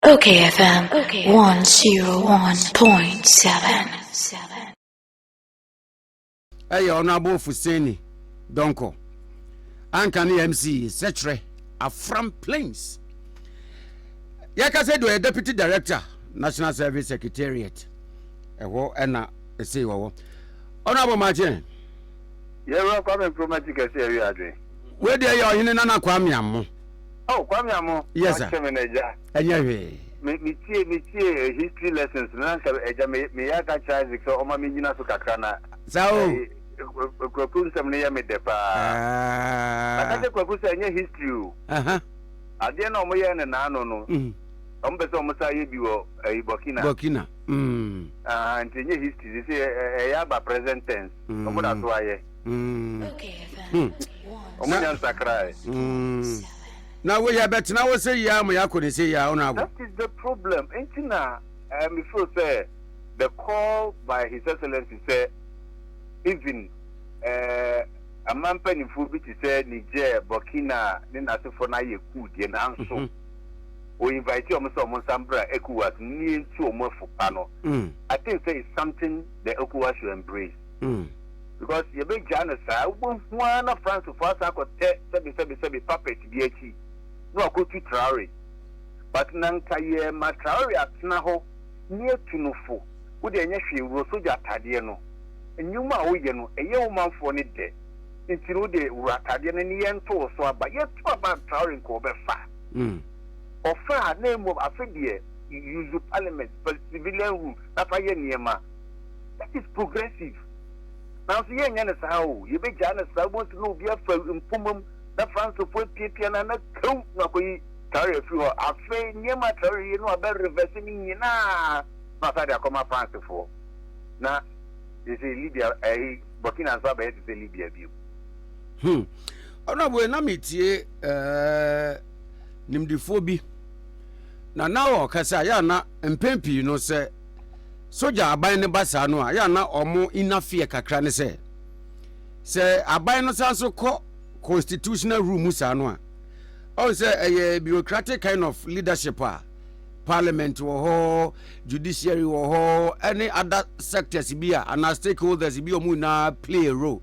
okayfm 101.7. Hey, Honorable Fuseini Donkor Ankani MC Setre Afram Plains. Yaka said we're Deputy Director, National Service Secretariat. Ena say wo. Honorable Martin. Yeah, well, come and promote you can say you are doing. Where do you in Nana Kwamiamo? Oh, Kwamiamo. Yes, sir. Anyway. Me history lessons. Me yaka child so oma me nyina so kakana. So kwakun sam ne ya me depa. Akase kwakun sa nya history. Ade na omo ye ne na ano no. Omo be so omo sa ye bi wo Burkina. Nti nya history say ya ba present tense. Omo da so aye. okayfm Omo nya sakrai. Now we have bet now say ya mo yakoni say ya Honorable. That is the problem. Entina before say the call by His Excellency say even a man penny for which say Niger, Burkina, then as for na ye could yen answer. We invite you almost Sambra ECOWAS near to more for panel. I think say it's something the ECOWAS should embrace. Because you be Janus, one of France for us, I could say puppet BH. No, I could to Traore. But Nankaye, my Traore at Naho, near to no foe. Would the nephew Rosoja Tadiano? And you ma Wigan, a young man for it there. Into the Ratadian and the end to so, but yet to about Traore in Kobe far. Or far name of Afridia, you use parliament, but civilian rule, not by Yema. That is progressive. Now, see, how you be Janus, I want to know the effort in Pumum, the France of Port Pian and a count, not we carry a few. I say, near my carry, you know, a better reversing in na. Not that I come up France for. Now, you say Libya, a Burkina Faso, is a Libya view. Oh, no, we're not meeting Nimdiphobi. Now, Casayana and Pempi, you know, say. Soja aban ne basa no a ya na omo inafie kakra ne se aban no sanso ko constitutional room musa no a o se a bureaucratic kind of leadership parliament wo ho judiciary wo ho any other sectors bi a and stakeholders bi omu na play a role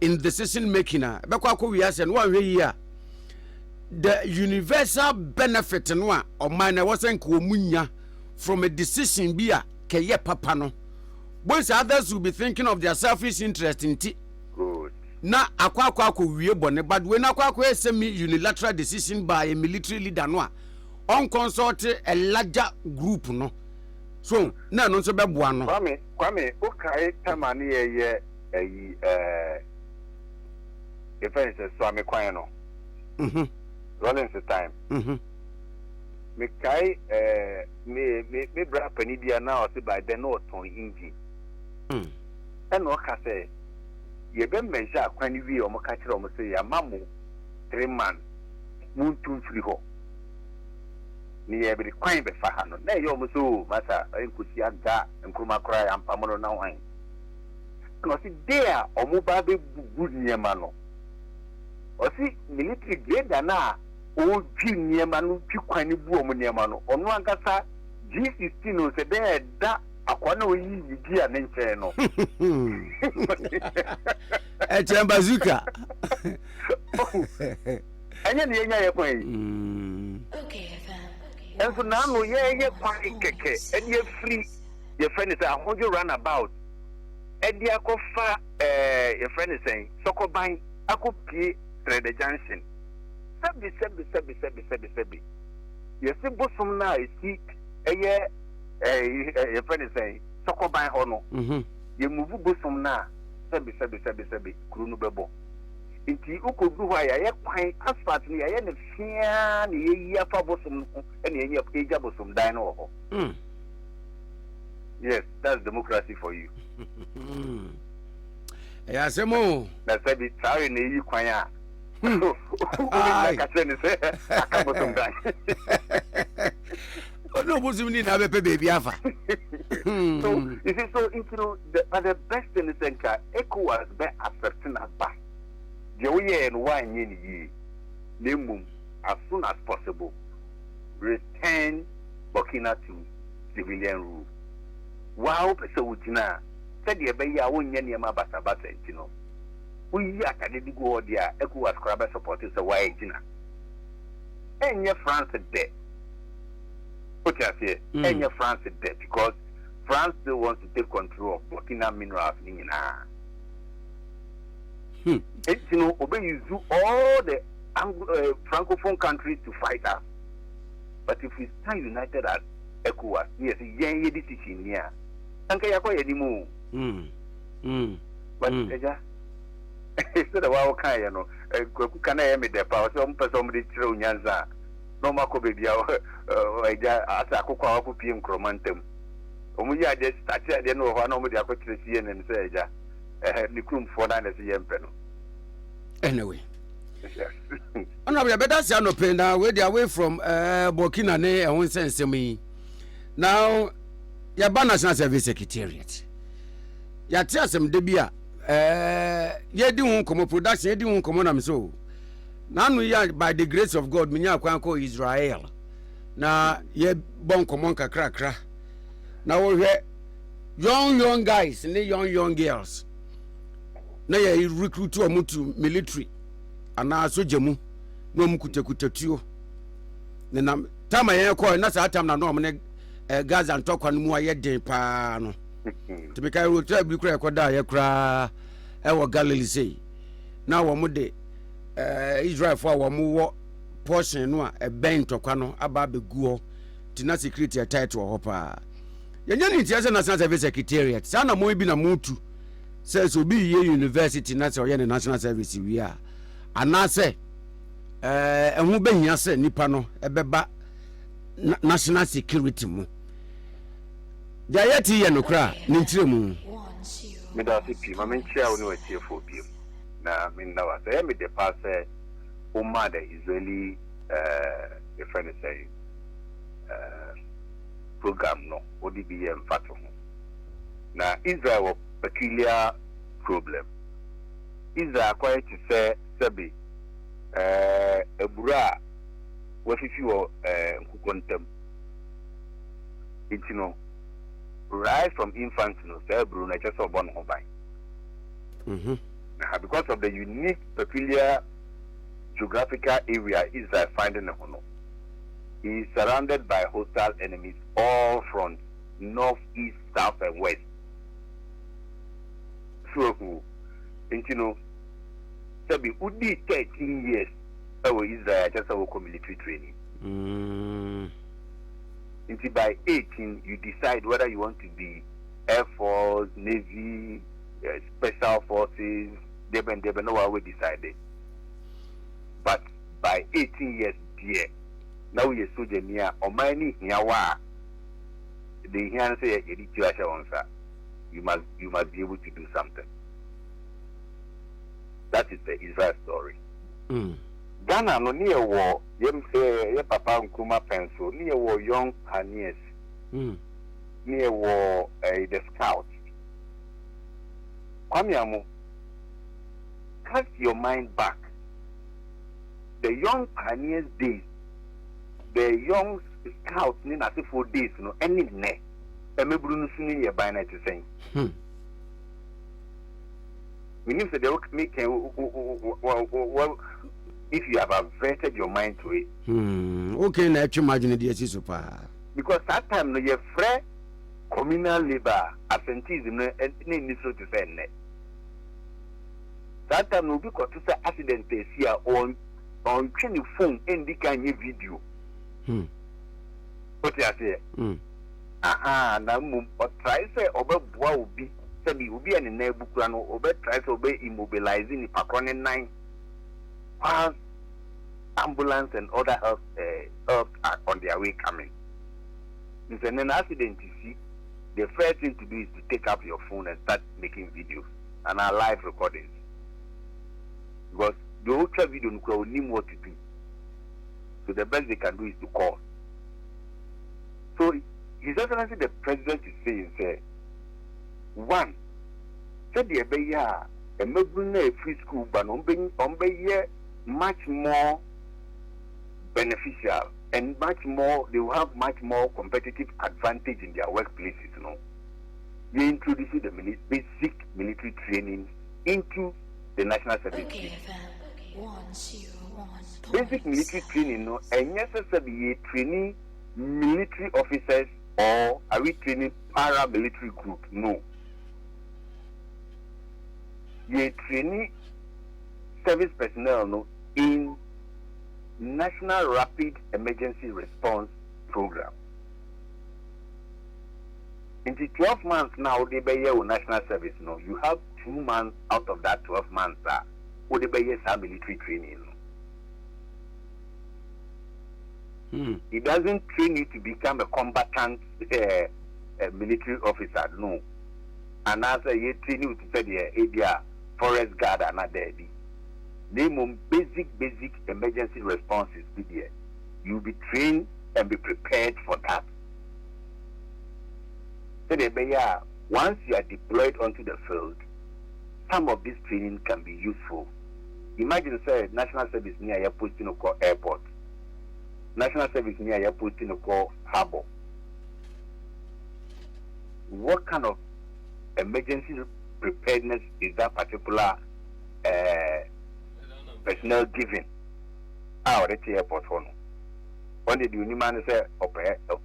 in decision making a be kwa wi ase no wanhwe yi a the universal benefit no a oman na wosen ko munya from a decision bi a Keye papa no. Boys others will be thinking of their selfish interest in tea. Good. Na akwa wie bone but when akwa semi unilateral decision by a military leader no on consult a larger group no. So na no so beboa no. Kwame okay tamani ye if I say so me kwan no. Rolling the time. Me kai me bra pani bia na o se by then no ton engine and o ka say ye be measure akwan wi o mo ka kire o mo say ya mamu 3 man mun tun free ho ni ye be kwan be fa ha no na ye o mo so masa enkusi aga enkruma kra ya mpamono na wan no si there o mo ba be good niema no o si military grade na o twi niema no twi kwan ni bu o mo niema no ono ankasa G16 no se be da akwana o yi yidi a ne nche no e chambazuka anya ne nya ye kwan okayfm enso na no ye kwan keke and ye free your friend say ahojo run about and dia kofa your friend say sokoban akopie trade junction sebi yesi bosom na esi eye your friend say sokoban ho no ye move bosom na sebi kuru no bebo nti ukodu ho ya ye kwan asphalt ni ye ne fia ni ye yi afa bosom no ene ye eja bosom dan no ho yes that's democracy for you ya semo na sebi tare na yi kwan a no bosom ni na be baby afa so you see so into the best in the center ECOWAS be accepting as back the way and why ni as soon as possible return Burkina to civilian rule. Wow, so Ujina said the Abaya won't Yama Basabata, you know. We are academic go there, ECOWAS Crabber supporters a white Jina. And your France is dead. What you say? And your France is dead because France still wants to take control of Burkina minerals. You know, obey you do all the Francophone countries to fight us. But if we stand united as ECOWAS, yes, yeah, decision here. Anka yako yedimu. But instead of our kind, you know, can I me the power? Some person did throw Nyanza. No more could be our as a cook or PM chromantum. Omuya just started, I don't know how nobody are going to see and say, Nikum for 9 CM penal. Anyway. I'm not better say no pain now. We're away from Burkina ne and one sense to me. Now, your National Service Secretariat. Ya tell some debia. Ye di won komo production, ye di won komo na me so. Now no ya by the grace of God, me nya kwanko Israel. Na ye bon komo kakra. Now we young guys, and young girls. Na ye recruit to to military. Ana soja mu no mu kutekutatuo ne nam tama yen ko na sa tam na no me Gaza ntokwa no mu aye den pa no tibika rotra bi kura koda ye kura e wo Galilee sei na wo mu de Israel fo wo mu wo portion no a ben ntokwa no aba begu ho tina security title ho pa yenya ni ntia se National Service Secretariat sa na mo bi na mutu says obi ye university na se o ye National Service wi a anase ehun behia se nipa no ebeba national security mu dia yeti ye nokra ni ntire mu me da sipi ma menchia woni watie fo bi na me na wa say me de pass o ma the Israeli the friend say program no ODBM fato na Israel peculiar problem Israel quite to say Sabi Ebura wafifi wo nkukontem you know right from infants no say Eburu na just born ho ban because of the unique peculiar geographical area Israel finding the hono he is surrounded by hostile enemies all fronts north east south and west so you know Sabi udi 13 years awo Israel just a military training until by 18 you decide whether you want to be Air Force, Navy, Special Forces, deben no we decided. But by 18 years dear now we soldier near omani hiawa the hian say you must be able to do something. That is the Israel story. Ghana no near war, ye papa Nkrumah pencil, near war young pioneers, near war the scouts. Kwamiamu, cast your mind back. The young pioneers days, the young scouts ni na 4 days, no, any ne, emeburu suni ye by night saying. We need to make well if you have averted your mind to it. Okay, na imagine the super. Because that time no ye free communal labor absenteeism no need so to say net. That time no be got to say accident here on training phone and the kind of video. What you say? Na mum try say obeboa obi sabi obi an na ebukura no obe try to be immobilizing the patrone 9 while ambulance and other help are on their way coming. If an accident you see, the first thing to do is to take up your phone and start making videos and our live recordings. Because the ultra video will need what to do. So the best they can do is to call. So His Excellency the President is saying, one, said the Abeya, a Mabuna free school, but on much more beneficial and much more, they will have much more competitive advantage in their workplaces. We introduce the basic military training into the national service. okayfm 101. Basic military training, and necessarily training military officers, or are we training paramilitary group? No. We training service personnel in National Rapid Emergency Response Program. In the 12 months now, they be here national service. You have 2 months out of that 12 months that they be here some military training. It doesn't train you to become a combatant military officer, no. And as you train you to say the area forest guard and not there. Name on basic emergency responses be there. You'll be trained and be prepared for that. So once you are deployed onto the field, some of this training can be useful. Imagine say national service near your posting call airport. National service near your posting call harbor. What kind of emergency preparedness is that particular personnel given? The airport one. One day the man say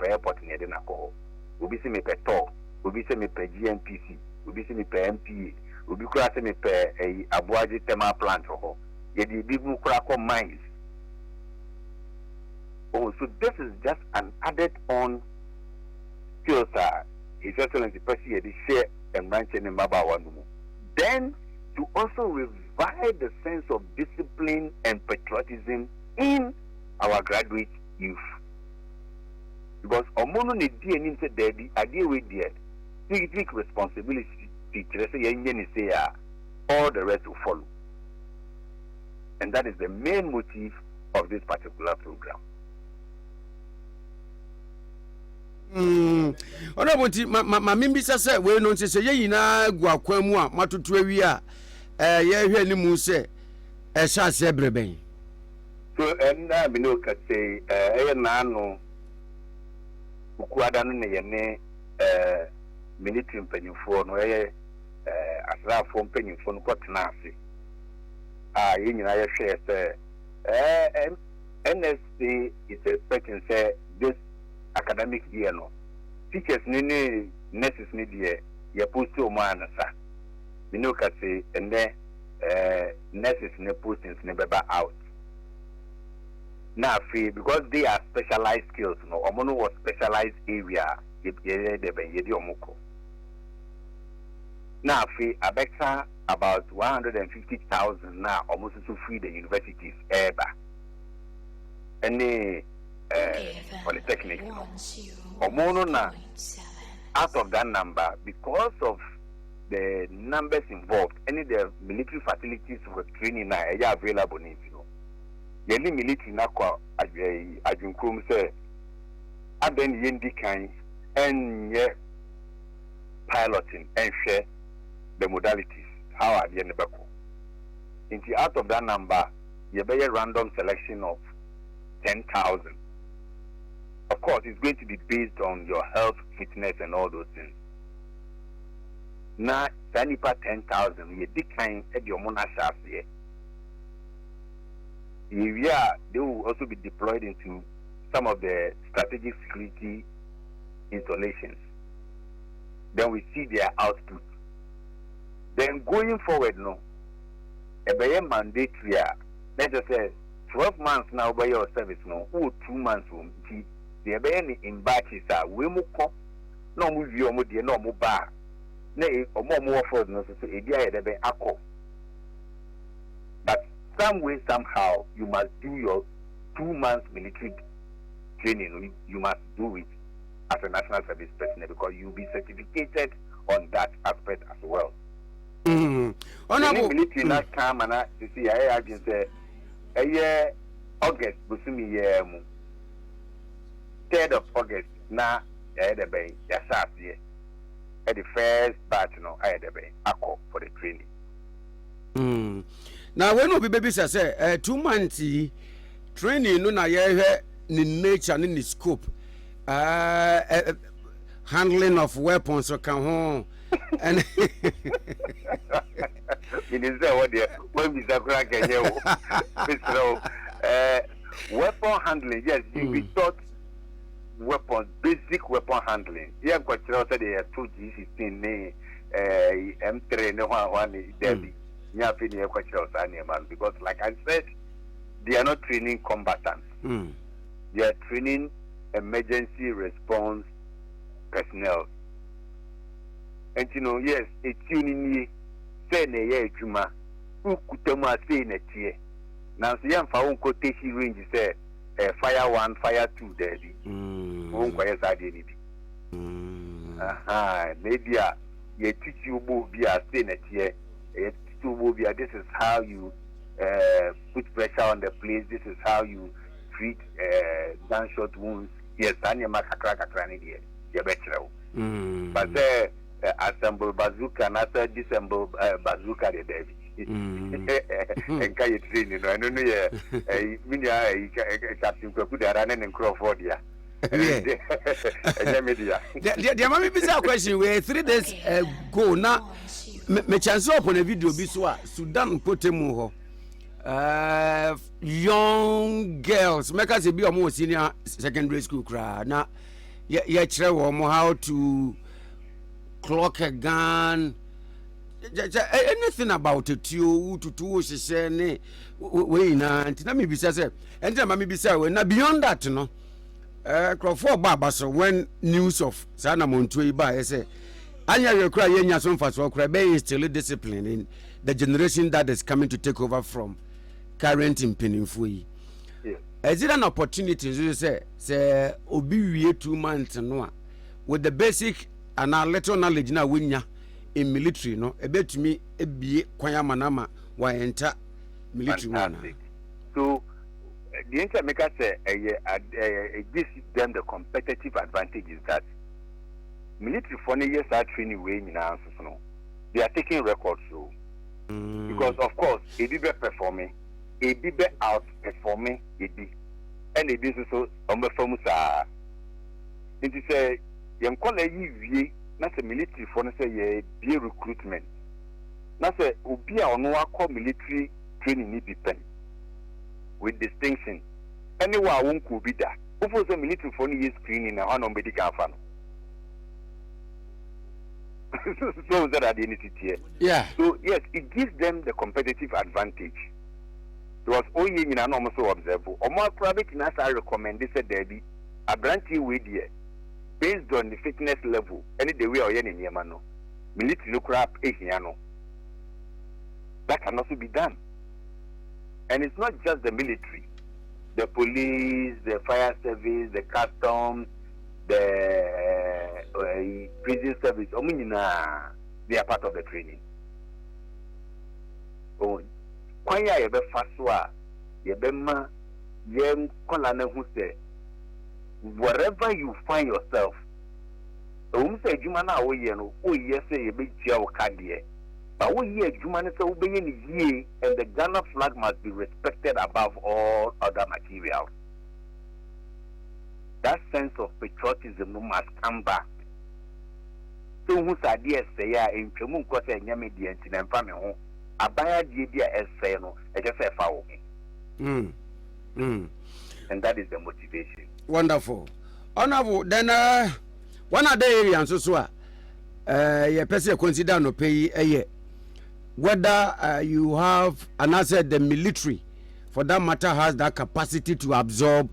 airport near the nako. We be see me per tour. We be see me per GNPC. We be see me per MPA. We be see me per Abuaji thermal plant ho. Yedi big mukurako mines. Oh, so this is just an added on skills. His Excellency Percy the share and branch in Mabawa. Then to also revive the sense of discipline and patriotism in our graduate youth. Because Omono ne DNA said there the idea with the civic responsibility teacher say all the rest will follow. And that is the main motive of this particular program. Ma mimbisa se we no se ye yina gwa kwamu a matoto awi a ye hwe ni mu se sha se breben. So na bi no ka say na no ukuada no ne ye ne military mpanyimfo no asrafo mpanyimfo no kwotena ase ye nyina ye hwe se NSS is expecting say this academic year no teachers ni nurses ni de ye post o man sa me no ka say and then nurses ni postings ni beba out now free because they are specialized skills no omono was specialized area ye de ben ye di omoko now free abeka about 150,000 now almost to free the universities eba any polytechnic omono na out of that number because of the numbers involved any the military facilities for training now are available in yeli military na kwa ajunkrum say aben yendi kan enye piloting and share the modalities how are the nebako into out of that number you be a random selection of 10,000. Of course, it's going to be based on your health, fitness, and all those things. Now, 10,000, you decline at your monashas here. They will also be deployed into some of the strategic security installations. Then we see their output. Then going forward, no, a mandatory, let's just say 12 months now by your service, no, 2 months will be the in batches. We move no move your moody, no more bar. Nay, or more for no, so a dear, but some way, somehow, you must do your 2 months military training. You must do it as a national service personnel because you'll be certificated on that aspect as well. Military not come and you see, I just say, a year August, Busumi year, 3rd of August, now, I had a bay, yes, at the first batch, no, I had a bay, I call for the training. Now, when we baby say 2 months training, no, na ye ni nature and ni scope handling of weapons so can ho and it is what the when we zakura kenye o weapon handling, yes, we taught weapons, basic weapon handling. Yeah, quite sure that they are 2G16 M3 no one Debbie. Yeah, quite sure man, because like I said, they are not training combatants. They are training emergency response personnel. And you know, yes, it's tuning say ne ye juma ukutema say ne tie. Now see am fa won quotation range say fire 1 fire 2 there bi won kwaya sa de ni bi maybe ye teach you bo bi a say ne tie ye teach you bo bi this is how you put pressure on the place, this is how you treat gunshot wounds. Yes, anya makakra ni die ye betrew but assemble bazooka and after disassemble bazooka the David. And can you train? You know, I don't know. Captain Kakuda running in Crawford. Yeah. The mommy bizarre question where 3 days ago now, me chance upon a video biswa Sudan Potemu young girls make us be a more senior secondary school crowd. Now, how to clock a gun. Anything about it, you to she say, we and maybe says, and then maybe say, when beyond that, you know, Crawford Baba, so when news of Sanamon to by say, Anya, you cry, Yenya, some fast walk, is still discipline in the generation that is coming to take over from current in Penifui. Is it an opportunity, you say, Obi 2 months and with the basic and our little knowledge now, win in military, no, a bit to me, a be kwaya manama, why enter military one. So, the intermaker say, it gives them the competitive advantage is that military for years are training way in answers, no. They are taking records, so because of course, it be performing, it be outperforming, it be, and it is so on the formusa. It is a young colleague. Not a military for say be recruitment. Not say ubi or no call military training need be pen with distinction. Anyone won't could be that. Who was a military for years screening and one medical fan? So that identity here. Yeah. So yes, it gives them the competitive advantage. It was only in an almost observable. Or more private I recommend this there be a branching way there. Based on the fitness level, any the way or any Yamano, military look up Asiano. That can also be done. And it's not just the military, the police, the fire service, the customs, the prison service. They are part of the training. Oh, Kwaya Yebe Faswa, Yebema, Yem Kolana who say, wherever you find yourself, say Jumana Oyeno, oh yes, a big jail cardiac. But we hear Jumana so being ye, and the Ghana flag must be respected above all other materials. That sense of patriotism must come back. So, whose idea say, in Chamun Costa and Yamidi and family home, Abaya Dia Esseno, and just a foul. And that is the motivation. Wonderful. Honorable, then one other area and so you person consider no pay a year. Whether you have and I said the military for that matter has that capacity to absorb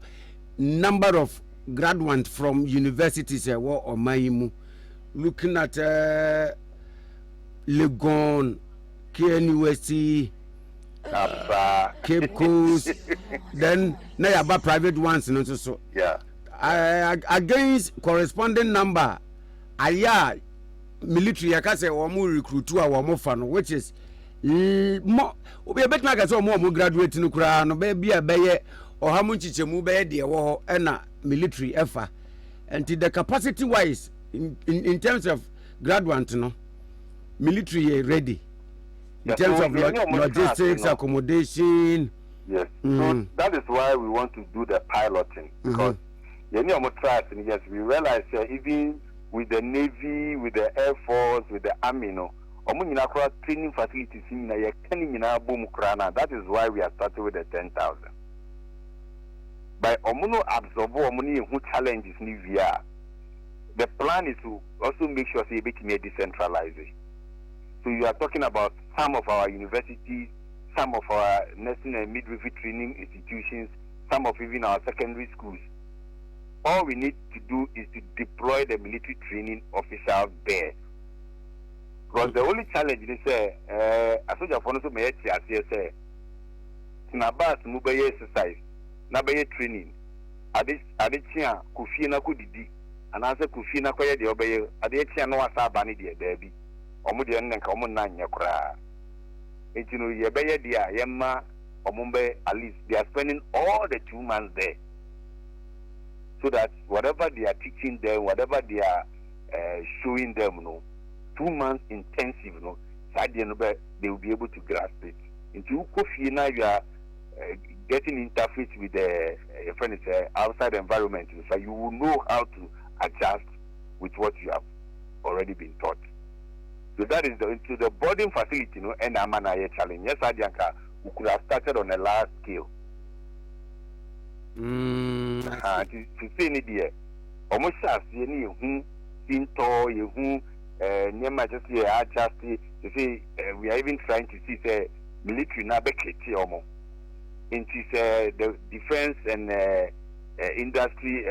number of graduates from universities or Maimu. Looking at Legon, KNUST, Cape Coast, then now about private ones and so. Yeah. Against corresponding number, military, I can say, or more recruit to our more fun, which is more. We are better like more graduate in Ukraine, no baby a bayer, or how much it's a move dear war and military effort. And to the capacity wise, in terms of graduate, no military ready. In terms of logistics, accommodation, Yes. So that is why we want to do the piloting, because yes, we realize even with the Navy, with the Air Force, with the Army, training facilities that is why we are starting with the 10,000. By absorb who challenges via the plan is to also make sure say it may decentralize it. So you are talking about some of our universities, some of our nursing and midwifery training institutions, some of even our secondary schools. All we need to do is to deploy the military training officials there. Because the only challenge is a soldier for us to make say Nabas mobile exercise, Nabaye training. Adechia Kufina Kudidi, and answer Kufina Koya the Obey, Adechia no Asabani dear baby, Omudian and Common Nanya Kra. It's you know, Yabaya dear, Yemma, Omumbe, at least they are spending all the 2 months there. So that whatever they are teaching them, whatever they are showing them, 2 months intensive, they will be able to grasp it. Into Kofina, you are getting interface with the outside environment, so you will know how to adjust with what you have already been taught. So that is into the boarding facility, and Amana challenge. Yes, Adianka, we could have started on a large scale. To say any dear, almost as you who near just adjust to say we are even trying to see say military na beketi omo into the defense and industry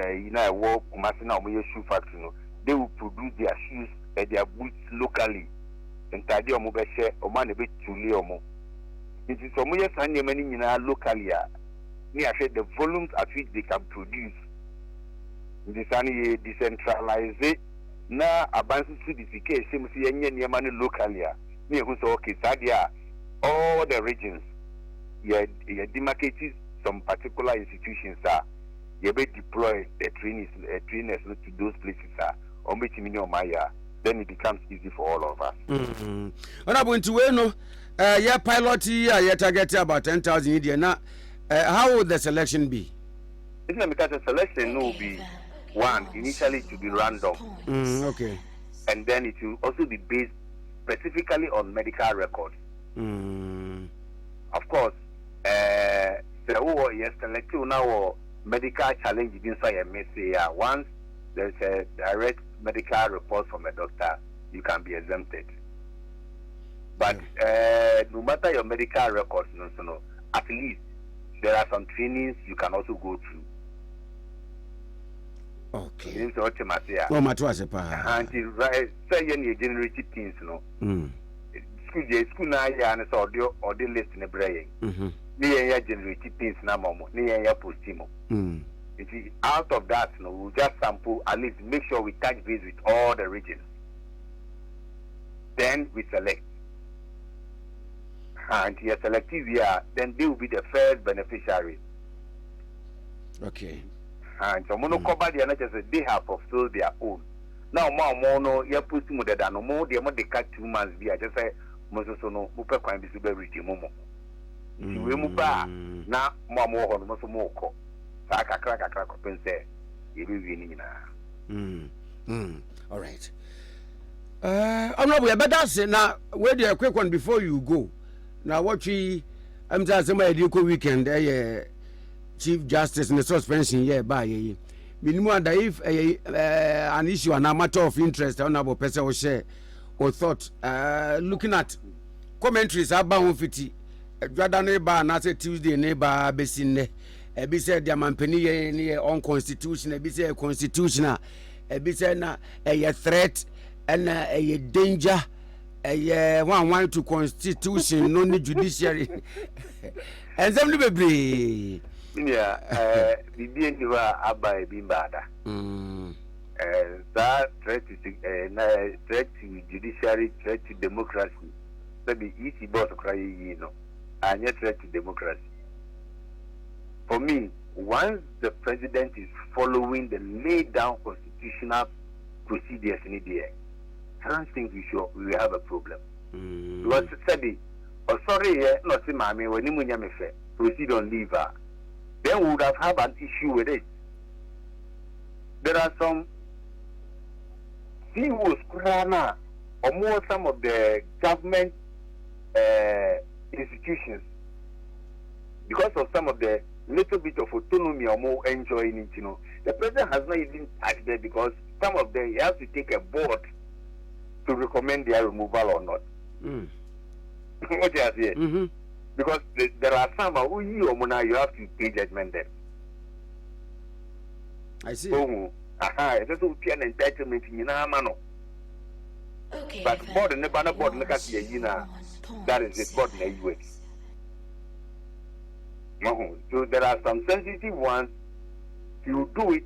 work Kumasina omo shoe factory they will produce their shoes their boots locally and tadi omo be share omo na be tuli omo into so omo yes anya many locally the volumes at which they can produce this is decentralized na advances to the case seems to money locally okay sadia all the regions demarcated some particular institutions you be deploy the trainers to those places or make then it becomes easy for all of us. When I went to yeah pilot yeah target about 10,000 India now. How would the selection be? Because the selection will be one initially to be random. Okay. And then it will also be based specifically on medical records. Of course, selected now medical challenge inside a once there's a direct medical report from a doctor, you can be exempted. But no matter your medical records, at least there are some trainings you can also go through. Okay. It's automatic. And say you generate things, School now, and so or the list in the brain. Near generate things now, near postimo. Out of that, we'll just sample, at least make sure we touch base with all the regions. Then we select. And you're selective here, then they will be the first beneficiaries. Okay. And so monocoba the NHS they have fulfilled their own. Now mono you're putting with the more they cut 2 months be I just say Mosono Mupa can be super rich momo. You will move back now more on Mosomoko. Saka crack compense. You will be winning. All right. I'm not we better say now wait a quick one before you go. Now what we I'm just saying my weekend Chief Justice in the suspension by minimum that if an issue an matter of interest honorable person will share or thought looking at commentaries about 50 Jordan neighbor na say Tuesday neighbor besine be said their mampeni near unconstitutional be say constitutional be said na a threat and a danger one to constitution no judiciary and some be bibi ndiwa aba bimbada that threat to judiciary, threat to democracy, maybe easy boss cry and yet threat to democracy. For me, once the president is following the laid down constitutional procedures in India, I don't think we will have a problem. Because study, sorry, not see mommy when you proceed on leave, then we would have an issue with it. There are some CEOs, or more some of the government institutions, because of some of the little bit of autonomy or more enjoying it, the president has not even touched that because some of them, he has to take a board to recommend their removal or not. What you are saying? Because there are some who you have to pay judgment there. I see. It's also an entitlement in Yamano. But board and the banner board, look at the that is it, board in the US. So there are some sensitive ones. You do it,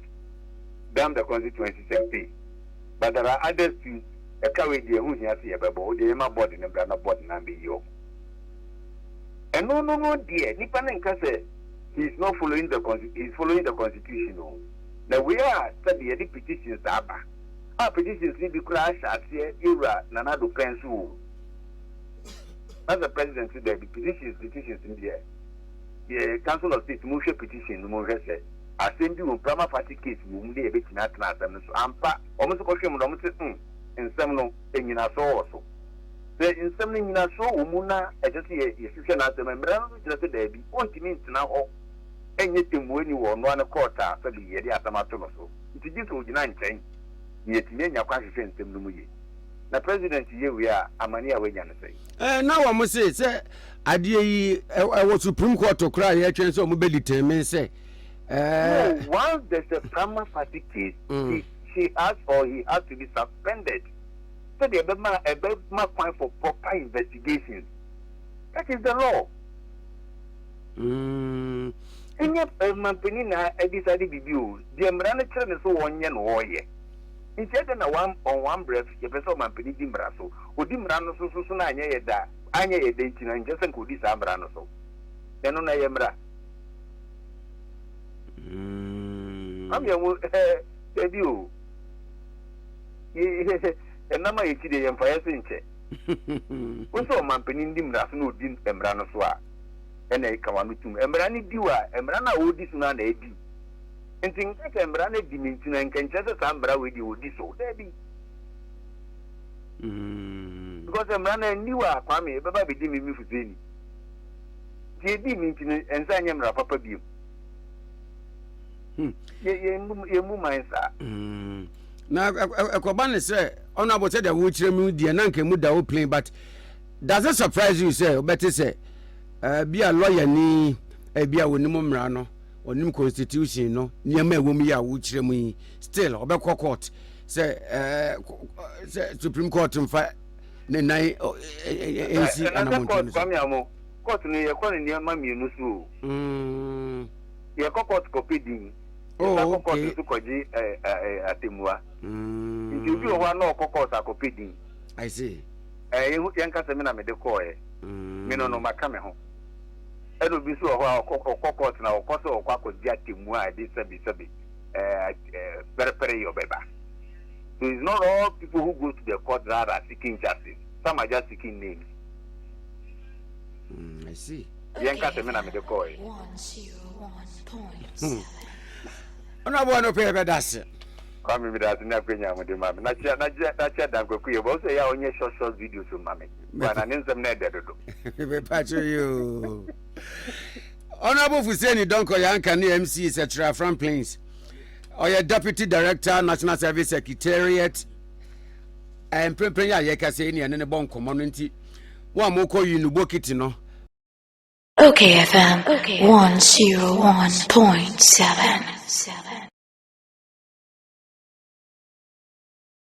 damn the constituency same. But there are others to a carry the who has here, but the Emma board in the banner board and be yo. And no, dear, Nipan say he's not following the he's following the constitution. Now we are studying the petitions aba. Our petitions need to crash at here, era, Nanado Pensu. As the president said, the petitions in there. The Council of State motion petition, the more said, I send you a prima facie case, we will be a bit not and so ampa, almost a question, and some no, and you are so also. In something in a show, Muna, I just see a institution as a member of the baby, what it means now, anything when you are one quarter for the year at the Matomaso. It is to deny change, yet many are questions in the movie. The president here we are, Amania Wayan say. Now I must say, I was Supreme Court to cry here, chance of mobility, may say. Once there's a prima facie case, she has or he has to be suspended. So they have a point for proper investigations. That is the law. Mm. In your Mampenina, I decided to do the American is so 1 year warrior. Instead of one breath, the person Mampini Dimbraso, who Dimbrano Susuna, I need a dating and just could this Ambrano. Then on I am bra. I'm your debut. And now I see the Empire Cinche. What's all Mampini Dimbraso no din Embrano Swa? And I come on with him. Embrani Dua, Embrana would this man a D. And things like Embrana dimension and can just some bra with you this old baby. Because Embrana knew a Kwame, but Baby Dimmy Fuseini. JD meeting and Sanyam Papa View. You move my sir. Now, a Kobana say, Honorable said that which removed the Ananke Muda playing, but does it surprise you, say, or better say, be a lawyer ni, be a winimum rano, or new constitution, no, near me, womia, which remi still, or back court, say, Supreme Court and fight. Nenai AC and court near calling near Mammy Nusu. Your court copied. Oh, okay. To Koji at Timua. You do one no cockles are copied. I see. Young Casamina made the coy. Mino no Macame home. It will be so a while cockles now, Cosso or Quaco Jatimua, this sabi, very your baby. So it's not all people who go to the court that are seeking justice. Some are just seeking names. I see. Young Casamina made the coy. 101.7. I want to pay about that. Come with us in Africa with the mammy. Not yet, Danko. Both say on your short videos to mammy. But I need some net there to do. Patch you. Honorable Fuseini Donkor Clarifies MC, etc. From Plains. Or your Deputy Director, National Service Secretariat, and Premier Yakaseni and a bon community. One more call you Nubokitino. OKFM 101.7.